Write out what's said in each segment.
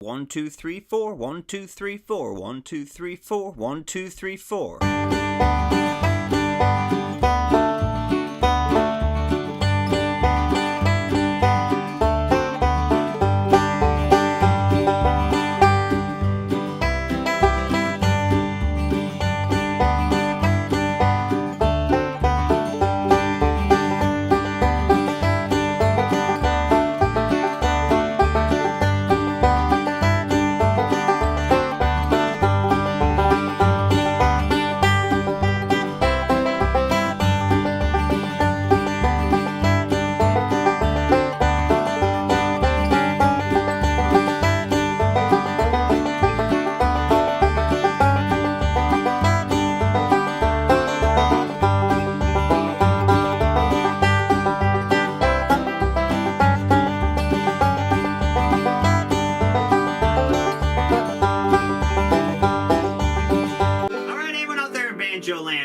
1 2 3 4 1 2 3 4 1 2 3 4 1 2 3 4.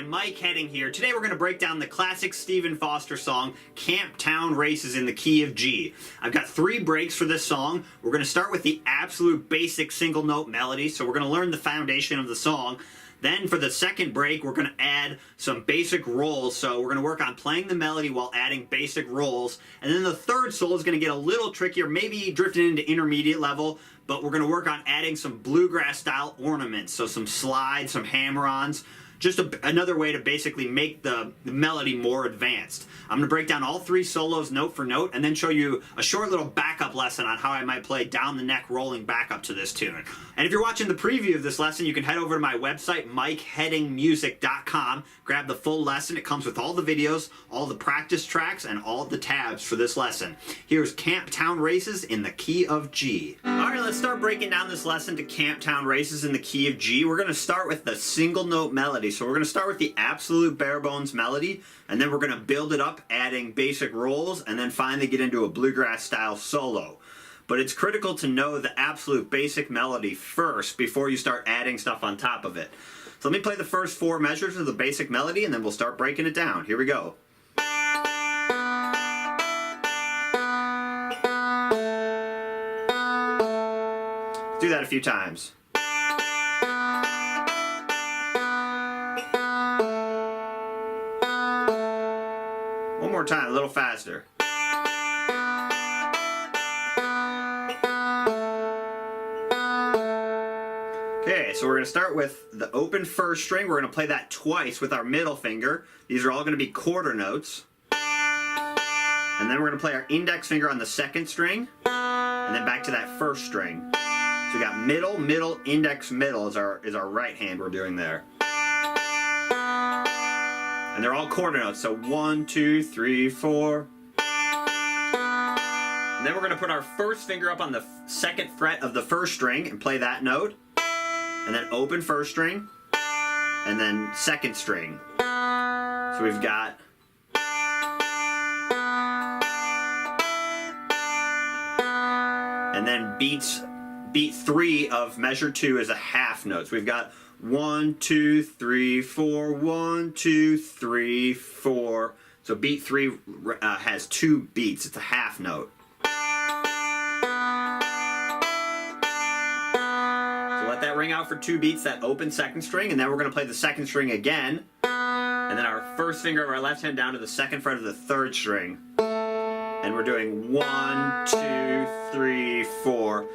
Mike Heading here. Today we're going to break down the classic Stephen Foster song, Camptown Races in the key of G. I've got 3 breaks for this song. We're going to start with the absolute basic single note melody, so we're going to learn the foundation of the song. Then for the second break, we're going to add some basic rolls, so we're going to work on playing the melody while adding basic rolls. And then the third solo is going to get a little trickier, maybe drifting into intermediate level, but we're going to work on adding some bluegrass style ornaments, so some slides, some hammer-ons. Just another way to basically make the melody more advanced. I'm going to break down all 3 solos note for note and then show you a short little backup lesson on how I might play down the neck rolling backup to this tune. And if you're watching the preview of this lesson, you can head over to my website, MikeHeadingMusic.com. Grab the full lesson. It comes with all the videos, all the practice tracks, and all the tabs for this lesson. Here's Camptown Races in the key of G. Alright, let's start breaking down this lesson to Camptown Races in the key of G. We're going to start with the single note melody. So we're going to start with the absolute bare bones melody, and then we're going to build it up, adding basic rolls, and then finally get into a bluegrass style solo. But it's critical to know the absolute basic melody first before you start adding stuff on top of it. So let me play the first 4 measures of the basic melody, and then we'll start breaking it down. Here we go. Do that a few times. One more time, a little faster. Okay, so we're going to start with the open first string. We're going to play that twice with our middle finger. These are all going to be quarter notes. And then we're going to play our index finger on the second string, and then back to that first string. So we got middle, middle, index, middle is our right hand we're doing there. And they're all quarter notes, so 1, 2, 3, 4. And then we're going to put our first finger up on the second fret of the first string and play that note. And then open first string, and then second string. So we've got and then beat 3 of measure 2 is a half note. So we've got 1, 2, 3, 4, 1, 2, 3, 4. So beat 3 has 2 beats. It's a half note. So let that ring out for 2 beats, that open second string, and then we're going to play the second string again. And then our first finger of our left hand down to the second fret of the third string. And we're doing 1, 2, 3, 4.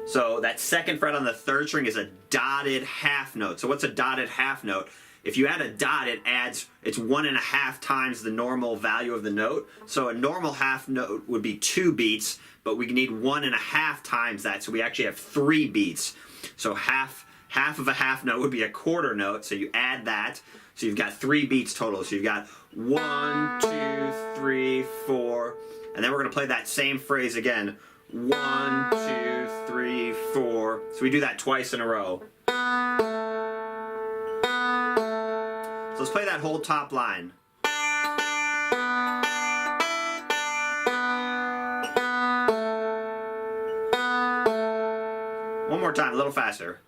So that second fret on the third string is a dotted half note. So what's a dotted half note? If you add a dot, it's 1.5 times the normal value of the note. So a normal half note would be 2 beats, but we need 1.5 times that. So we actually have 3 beats. So half of a half note would be a quarter note. So you add that. So you've got 3 beats total. So you've got 1, 2, 3, 4. And then we're going to play that same phrase again. 1, 2, 3, 4. So we do that twice in a row. So let's play that whole top line. One more time, a little faster.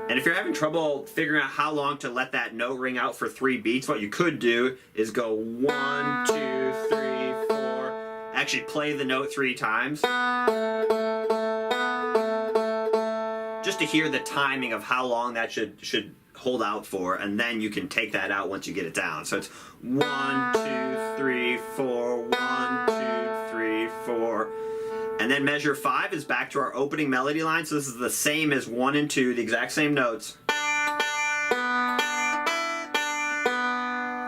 And if you're having trouble figuring out how long to let that note ring out for 3 beats, what you could do is go 1, 2, 3, 4. Actually play the note 3 times. Just to hear the timing of how long that should hold out for, and then you can take that out once you get it down. So it's 1, 2, 3, 4, 1, 2, 3, 4. And then measure 5 is back to our opening melody line. So this is the same as 1 and 2, the exact same notes. So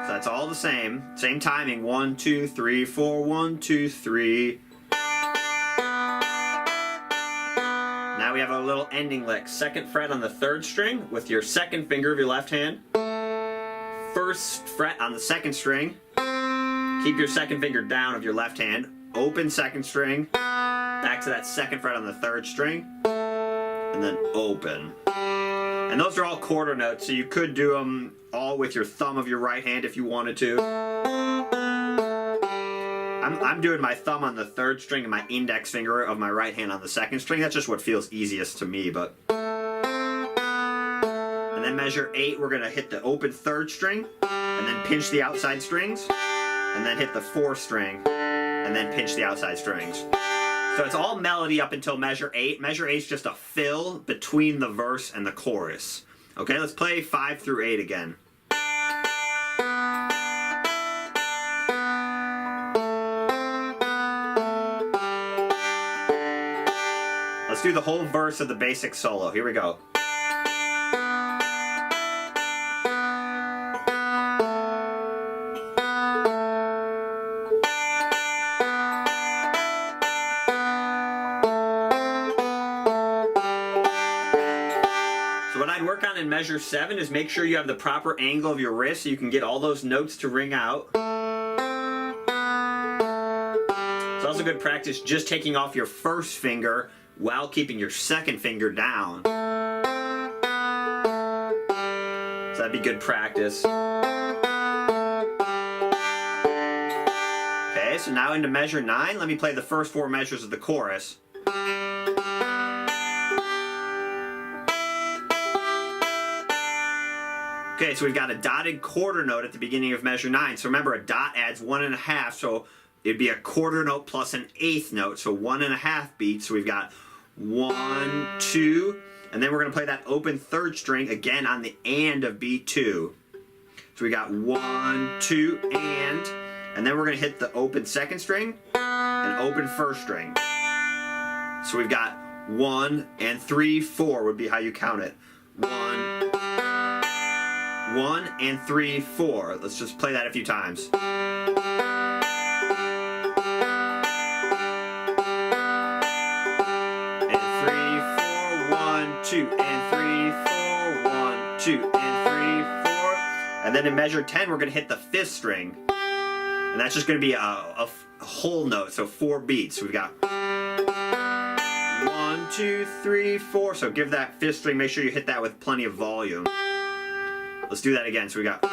that's all the same. Same timing. 1, 2, 3, 4, 1, 2, 3. Now we have a little ending lick. 2nd fret on the 3rd string with your 2nd finger of your left hand. 1st fret on the 2nd string. Keep your 2nd finger down of your left hand. Open 2nd string. Back to that 2nd fret on the 3rd string. And then open. And those are all quarter notes, so you could do them all with your thumb of your right hand if you wanted to. I'm doing my thumb on the 3rd string and my index finger of my right hand on the 2nd string. That's just what feels easiest to me. But and then measure 8, we're going to hit the open 3rd string and then pinch the outside strings, and then hit the 4th string and then pinch the outside strings. So it's all melody up until measure 8. Measure 8 is just a fill between the verse and the chorus. Okay, let's play 5 through 8 again. Let's do the whole verse of the basic solo. Here we go. So what I'd work on in measure 7 is make sure you have the proper angle of your wrist so you can get all those notes to ring out. It's also good practice just taking off your 1st finger while keeping your 2nd finger down. So that'd be good practice. Okay, so now into measure 9. Let me play the first 4 measures of the chorus. Okay, so we've got a dotted quarter note at the beginning of measure 9. So remember, a dot adds 1.5, so it'd be a quarter note plus an 8th note, so 1.5 beats. So we've got 1, 2, and then we're going to play that open 3rd string again on the and of beat 2. So we got 1, 2, and then we're going to hit the open 2nd string and open 1st string. So we've got 1 and 3, 4 would be how you count it. 1 and 3, 4. Let's just play that a few times. And 3, 4, 1, 2, and 3, 4, 1, 2, and 3, 4. And then in measure 10, we're going to hit the 5th string. And that's just going to be a whole note, so 4 beats. So we've got 1, 2, 3, 4. So give that 5th string, make sure you hit that with plenty of volume. Let's do that again. So we got...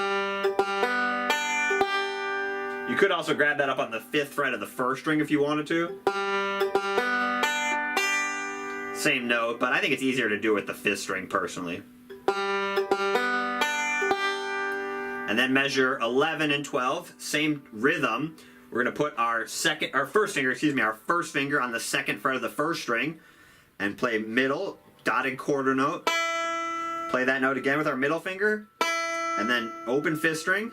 You could also grab that up on the 5th fret of the 1st string if you wanted to. Same note, but I think it's easier to do with the 5th string personally. And then measure 11 and 12, same rhythm. We're going to put our first finger on the 2nd fret of the 1st string and play middle, dotted quarter note. Play that note again with our middle finger, and then open 5th string,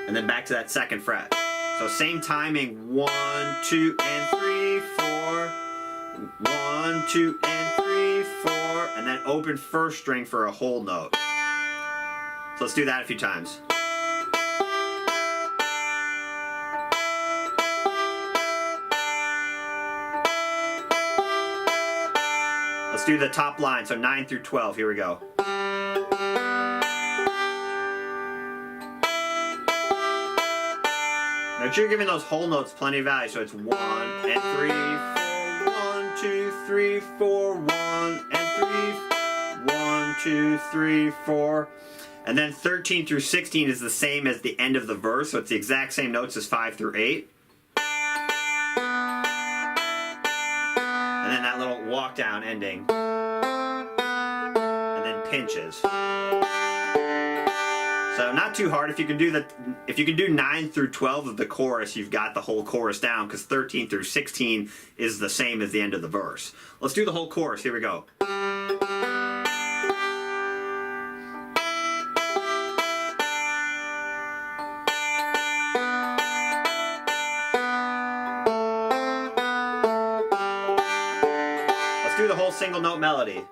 and then back to that 2nd fret. So same timing, 1, 2, and 3, 4. 1, 2, and 3, 4, and then open 1st string for a whole note. So let's do that a few times. Let's do the top line, so 9 through 12. Here we go. Make sure you're giving those whole notes plenty of value, so it's 1 and 3, 4, 1, 2, 3, 4, 1 and 3, 1, 2, 3, 4. And then 13 through 16 is the same as the end of the verse, so it's the exact same notes as 5 through 8. And then that little walk down ending. And then pinches. So not too hard. If you can do 9 through 12 of the chorus, you've got the whole chorus down, because 13 through 16 is the same as the end of the verse. Let's do the whole chorus. Here we go. Let's do the whole single note melody.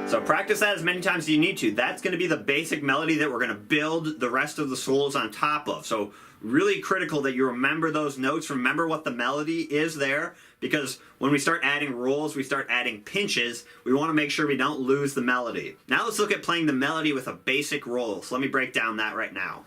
So practice that as many times as you need to. That's going to be the basic melody that we're going to build the rest of the solos on top of. So really critical that you remember those notes, remember what the melody is there, because when we start adding rolls, we start adding pinches, we want to make sure we don't lose the melody. Now let's look at playing the melody with a basic roll. So let me break down that right now.